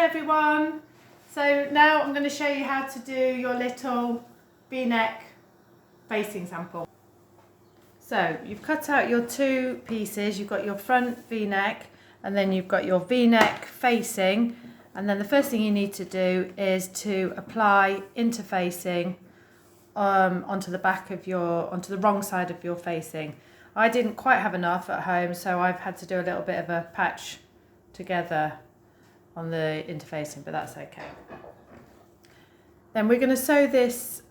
everyone. So now I'm going to show you how to do your little V-neck facing sample. So you've cut out your two pieces, you've got your front V-neck and then you've got your V-neck facing, and then the first thing you need to do is to apply interfacing onto the wrong side of your facing. I didn't quite have enough at home, so I've had to do a little bit of a patch together on the interfacing, but that's okay. Then we're going to sew this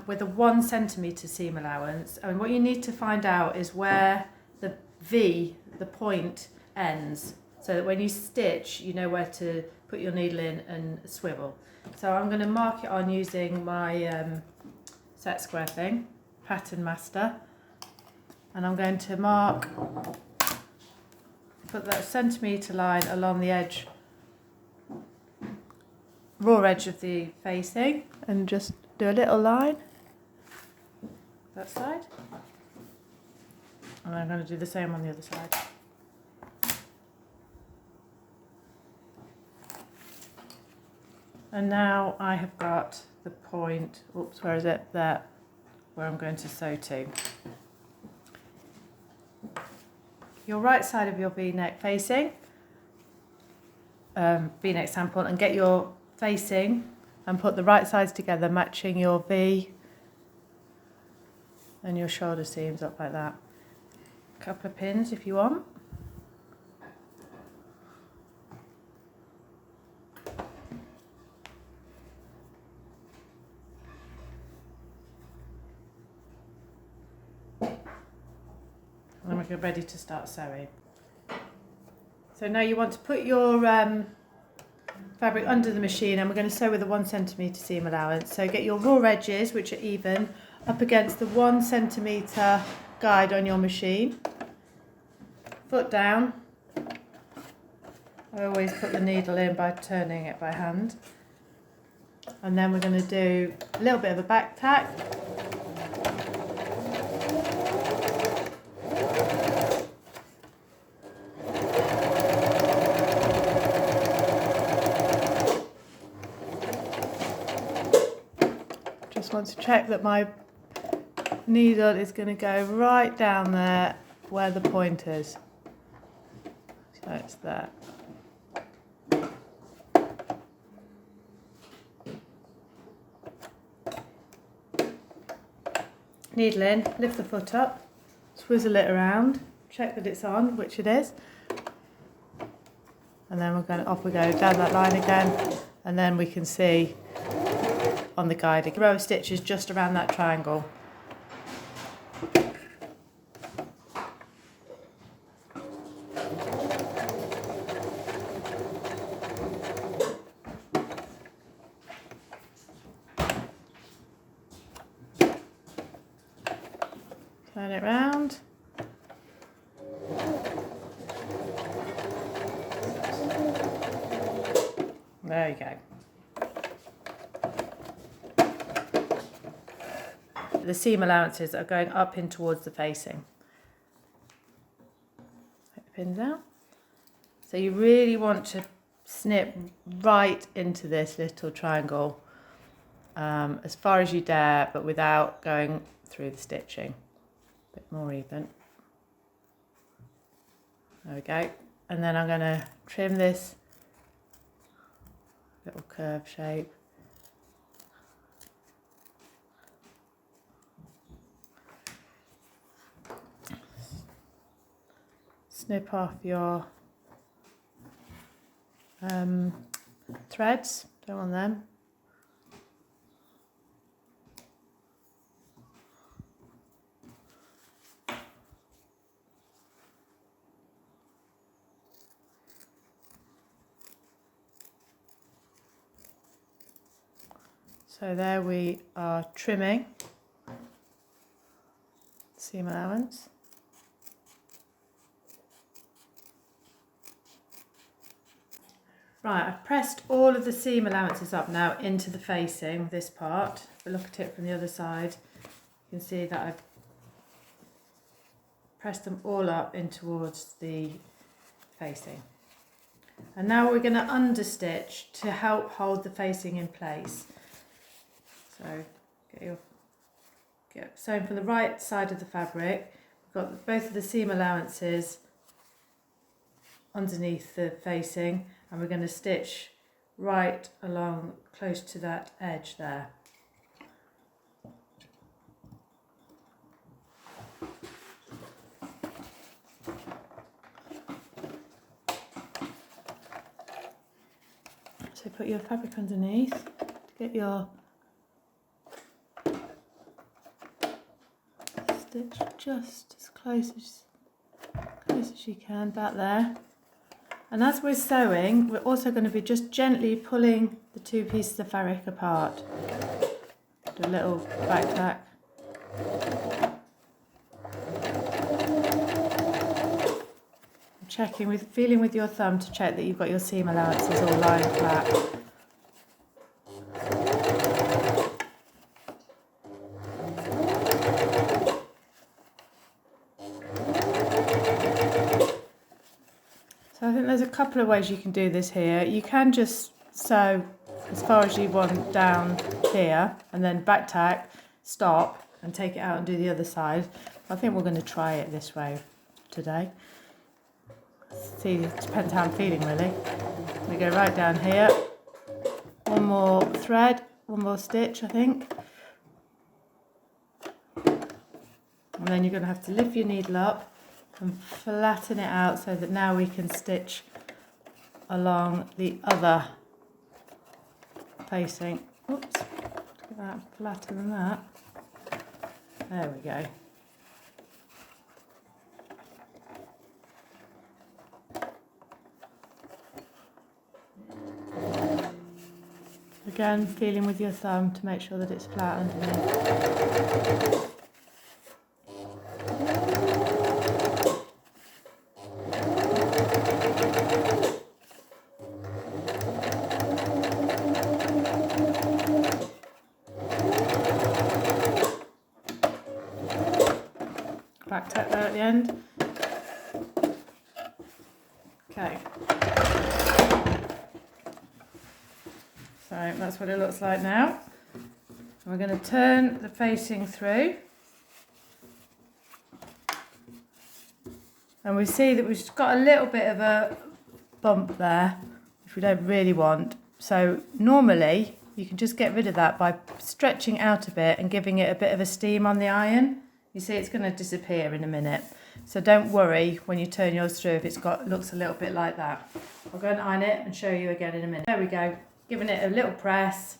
with a 1 centimetre seam allowance, and what you need to find out is where the V, the point, ends, so that when you stitch you know where to put your needle in and swivel. So I'm going to mark it on using my set square thing, Pattern Master, and I'm going to put that centimetre line along the edge, raw edge of the facing, and just do a little line that side, and I'm going to do the same on the other side. And now I have got the point, oops, where is it? There, where I'm going to sew to. Your right side of your V-neck facing, V-neck sample, and get your facing and put the right sides together, matching your V and your shoulder seams up like that. A couple of pins if you want. And then we're ready to start sewing. So now you want to put your fabric under the machine, and we're going to sew with a 1 centimetre seam allowance. So get your raw edges, which are even, up against the 1 centimetre guide on your machine. Foot down. I always put the needle in by turning it by hand. And then we're going to do a little bit of a back tack. Want to check that my needle is going to go right down there where the point is. So it's there. Needle in, lift the foot up, swizzle it around, check that it's on, which it is. And then off we go down that line again, and then we can see on the guide a row of stitches just around that triangle. Turn it round. There you go. The seam allowances are going up in towards the facing. Take the pins out. So you really want to snip right into this little triangle as far as you dare, but without going through the stitching. A bit more even. There we go. And then I'm going to trim this little curve shape. Snip off your threads, don't want them. So there we are trimming seam allowance. Right, I've pressed all of the seam allowances up now into the facing, this part. If we look at it from the other side, you can see that I've pressed them all up in towards the facing. And now we're going to understitch to help hold the facing in place. So get sewn from the right side of the fabric. We've got both of the seam allowances underneath the facing, and we're going to stitch right along close to that edge there. So put your fabric underneath, get your stitch just as close as you can back there. And as we're sewing, we're also going to be just gently pulling the two pieces of fabric apart. Do a little back tack. Checking feeling with your thumb to check that you've got your seam allowances all lying flat. So I think there's a couple of ways you can do this here. You can just sew as far as you want down here and then back tack, stop and take it out and do the other side. I think we're going to try it this way today. See, it depends how I'm feeling really. We go right down here, one more thread, one more stitch I think, and then you're going to have to lift your needle up and flatten it out so that now we can stitch along the other facing. Oops, get that flatter than that. There we go. Again, feeling with your thumb to make sure that it's flat underneath. Back tack there at the end. Okay. So that's what it looks like now. We're going to turn the facing through. And we see that we've got a little bit of a bump there, which we don't really want. So normally you can just get rid of that by stretching out a bit and giving it a bit of a steam on the iron. You see it's going to disappear in a minute. So don't worry when you turn yours through if it's looks a little bit like that. I'll go and iron it and show you again in a minute. There we go. Giving it a little press.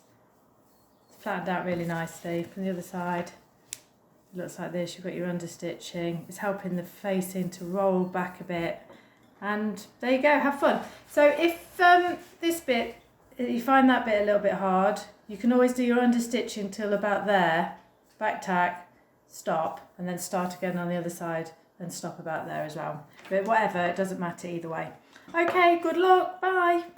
It's flattened out really nicely. From the other side, it looks like this. You've got your understitching. It's helping the facing to roll back a bit. And there you go, have fun. So if this bit, you find that bit a little bit hard, you can always do your understitching till about there, back tack, stop, and then start again on the other side and stop about there as well. But whatever, it doesn't matter either way. Okay, good luck, bye.